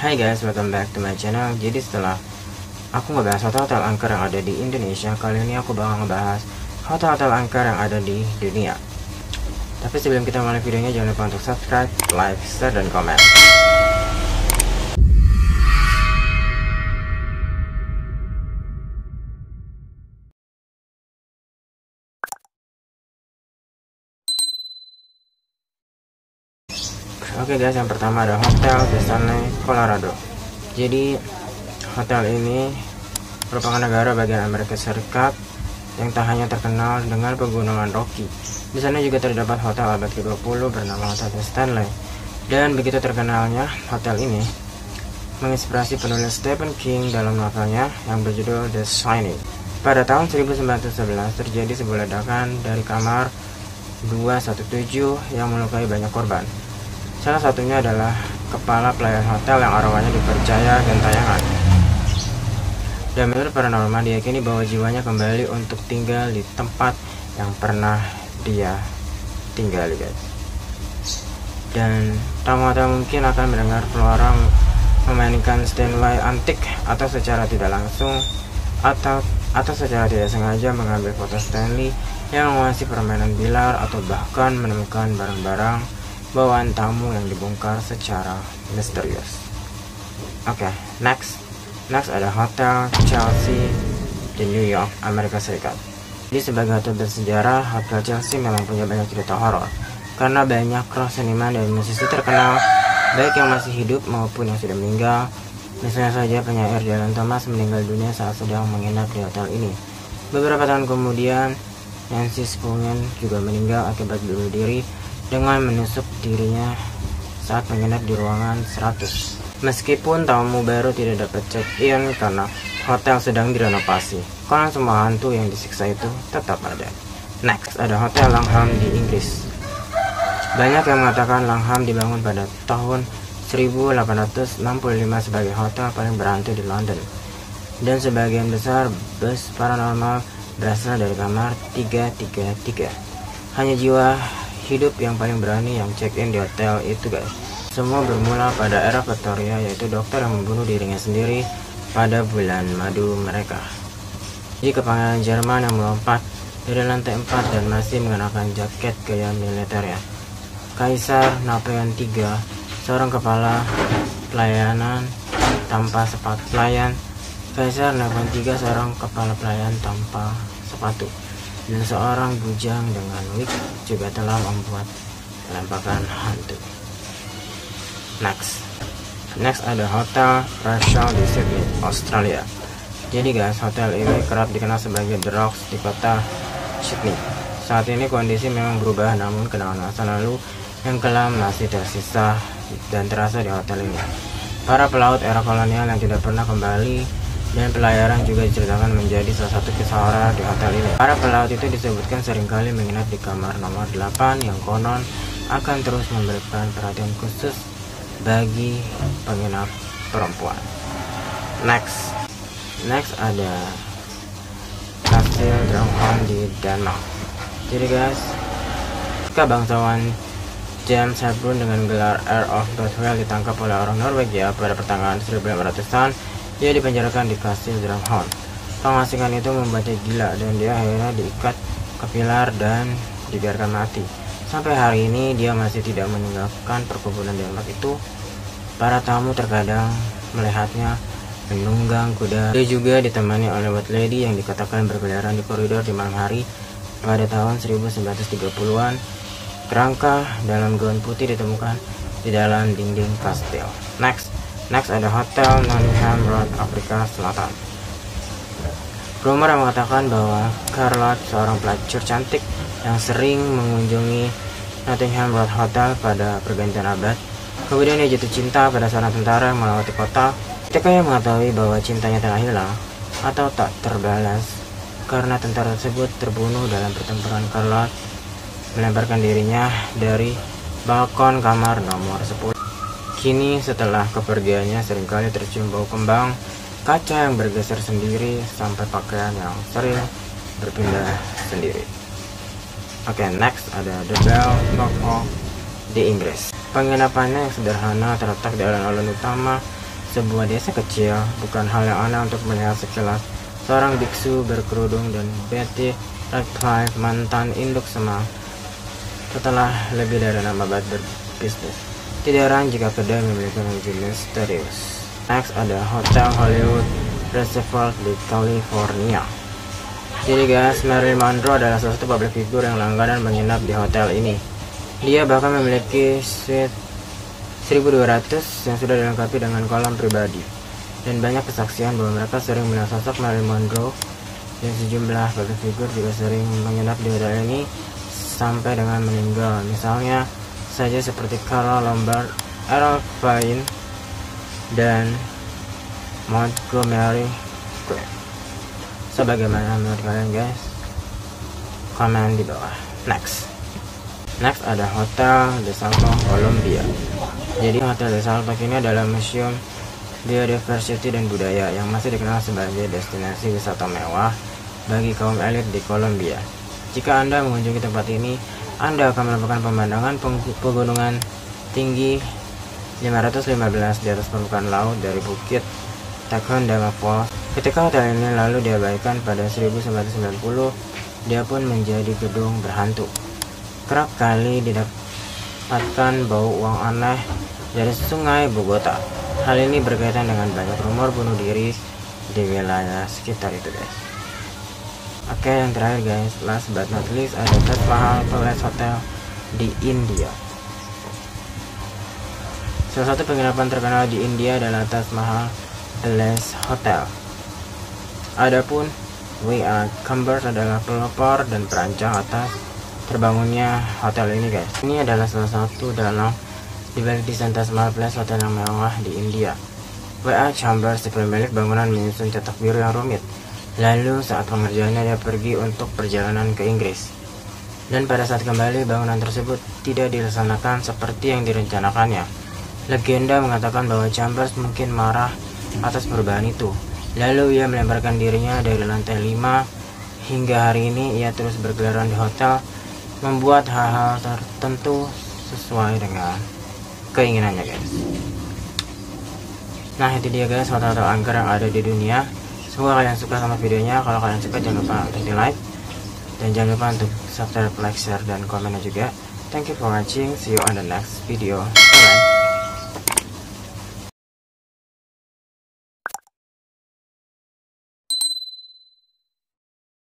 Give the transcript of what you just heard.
Hai guys, welcome back to my channel. Jadi setelah aku ngebahas hotel-hotel angker yang ada di Indonesia, kali ini aku bakal ngebahas hotel-hotel angker yang ada di dunia. Tapi sebelum kita mulai videonya, jangan lupa untuk subscribe, like, share, dan komen. Oke guys, yang pertama ada Hotel Destination Colorado. Jadi hotel ini merupakan negara bagian Amerika Serikat yang tak hanya terkenal dengan pegunungan Rocky. Di sana juga terdapat hotel abad ke-20 bernama Hotel Stanley. Dan begitu terkenalnya hotel ini menginspirasi penulis Stephen King dalam novelnya yang berjudul The Shining. Pada tahun 1911 terjadi sebuah ledakan dari kamar 217 yang melukai banyak korban. Salah satunya adalah kepala pelayan hotel yang arwahnya dipercaya gentayangan. Dan menurut paranormal diyakini bahwa jiwanya kembali untuk tinggal di tempat yang pernah dia tinggali, guys. Dan tamu hotel mungkin akan mendengar keluaran memainkan Steinway antik atau secara tidak langsung atau secara tidak sengaja mengambil foto Stanley yang menguasai permainan bilar atau bahkan menemukan barang-barang bawaan tamu yang dibongkar secara misterius. Oke, next ada Hotel Chelsea di New York, Amerika Serikat. Jadi sebagai hotel bersejarah, Hotel Chelsea memang punya banyak cerita horor karena banyak roh seniman dan musisi terkenal, baik yang masih hidup maupun yang sudah meninggal. Misalnya saja penyair Dylan Thomas meninggal dunia saat sedang menginap di hotel ini. Beberapa tahun kemudian, Nancy Spungen juga meninggal akibat bunuh diri dengan menusuk dirinya saat menginap di ruangan 100. Meskipun tamu baru tidak dapat check-in karena hotel sedang direnovasi, konon semua hantu yang disiksa itu tetap ada. Next, ada Hotel Langham di Inggris. Banyak yang mengatakan Langham dibangun pada tahun 1865 sebagai hotel paling berhantu di London. Dan sebagian besar bus paranormal berasal dari kamar 333. Hanya jiwa hidup yang paling berani yang check-in di hotel itu, guys. Semua bermula pada era Victoria, yaitu dokter yang membunuh dirinya sendiri pada bulan madu mereka. Jika pangeran Jerman yang melompat dari lantai 4 dan masih mengenakan jaket gaya militernya. Kaisar Napoleon III, seorang kepala pelayanan tanpa sepatu pelayan. Kaisar Napoleon III, seorang kepala pelayan tanpa sepatu. Dan seorang bujang dengan wig juga telah membuat penampakan hantu. Next ada Hotel Royal di Sydney, Australia. Jadi guys, hotel ini kerap dikenal sebagai The Rocks di kota Sydney. Saat ini kondisi memang berubah, namun kenangan masa lalu yang kelam masih tersisa dan terasa di hotel ini. Para pelaut era kolonial yang tidak pernah kembali dan pelayaran juga diceritakan menjadi salah satu kisah horor di hotel ini. Para pelaut itu disebutkan seringkali menginap di kamar nomor 8 yang konon akan terus memberikan perhatian khusus bagi penginap perempuan. Next ada Kastil Drakgården di Denmark. Jadi guys, ketika bangsawan James Hepburn dengan gelar Earl of Bothwell ditangkap oleh orang Norwegia pada pertengahan 1800-an, dia dipenjarakan di Kastil Drakgården. Pengasingan itu membuatnya gila dan dia akhirnya diikat ke pilar dan dibiarkan mati. Sampai hari ini dia masih tidak meninggalkan perkebunan Denmark itu. Para tamu terkadang melihatnya menunggang kuda. Dia juga ditemani oleh white lady yang dikatakan berkeliaran di koridor di malam hari. Pada tahun 1930-an, kerangka dalam gaun putih ditemukan di dalam dinding kastil. Next ada Hotel Nottingham Road, Afrika Selatan. Rumor yang mengatakan bahwa Charlotte, seorang pelacur cantik yang sering mengunjungi Nottingham Road Hotel pada pergantian abad, kemudian dia jatuh cinta pada seorang tentara yang melewati kota. Ketika ia mengetahui bahwa cintanya telah hilang atau tak terbalas karena tentara tersebut terbunuh dalam pertempuran, Charlotte melemparkan dirinya dari balkon kamar nomor 10. Kini setelah kepergiannya seringkali tercium bau kembang, kaca yang bergeser sendiri, sampai pakaian yang sering berpindah sendiri. Oke, next ada The Bell Knock di Inggris. Penginapannya yang sederhana terletak di alun-alun utama sebuah desa kecil, bukan hal yang aneh untuk melihat sekilas seorang biksu berkerudung dan Betty Radcliffe, mantan induk semang, setelah lebih dari 6 abad berbisnis. Tidak heran jika kedai memiliki manajemen misterius. Next ada Hotel Hollywood Reservoir di California. Jadi guys, Marilyn Monroe adalah salah satu publik figur yang langganan menginap di hotel ini. Dia bahkan memiliki suite 1200 yang sudah dilengkapi dengan kolam pribadi. Dan banyak kesaksian bahwa mereka sering melihat sosok Marilyn Monroe, dan sejumlah publik figur juga sering menginap di hotel ini sampai dengan meninggal. Misalnya saja seperti Carol Lombard, Errol Flynn, dan Montgomery Clift. So bagaimana menurut kalian guys? Komen di bawah. Next ada Hotel de Salto Colombia. Jadi Hotel de Salto ini adalah museum biodiversity dan budaya yang masih dikenal sebagai destinasi wisata mewah bagi kaum elit di Kolombia. Jika Anda mengunjungi tempat ini, Anda akan menemukan pemandangan pegunungan tinggi 515 di atas permukaan laut dari Bukit Tacondama Falls. Ketika hotel ini lalu diabaikan pada 1990, dia pun menjadi gedung berhantu. Kerap kali didapatkan bau uang aneh dari sungai Bogota. Hal ini berkaitan dengan banyak rumor bunuh diri di wilayah sekitar itu guys. Oke, yang terakhir guys, last but not least ada Taj Mahal Palace Hotel di India. Salah satu penginapan terkenal di India adalah Taj Mahal Palace Hotel. Adapun W.A. Chambers adalah pelopor dan perancang atas terbangunnya hotel ini guys. Ini adalah salah satu dalam dibalik desain Taj Mahal Palace Hotel yang mewah di India. W.A. Chambers, si pemilik bangunan, menyusun cetak biru yang rumit. Lalu saat pengerjaannya dia pergi untuk perjalanan ke Inggris. Dan pada saat kembali, bangunan tersebut tidak dilaksanakan seperti yang direncanakannya. Legenda mengatakan bahwa Chambers mungkin marah atas perubahan itu. Lalu ia melemparkan dirinya dari lantai 5. Hingga hari ini ia terus berkeliaran di hotel, membuat hal-hal tertentu sesuai dengan keinginannya guys. Nah itu dia guys, hotel-hotel angker yang ada di dunia. Semoga kalian suka sama videonya. Kalau kalian suka jangan lupa untuk di like, dan jangan lupa untuk subscribe, like, share, dan komennya juga. Thank you for watching. See you on the next video. Bye bye.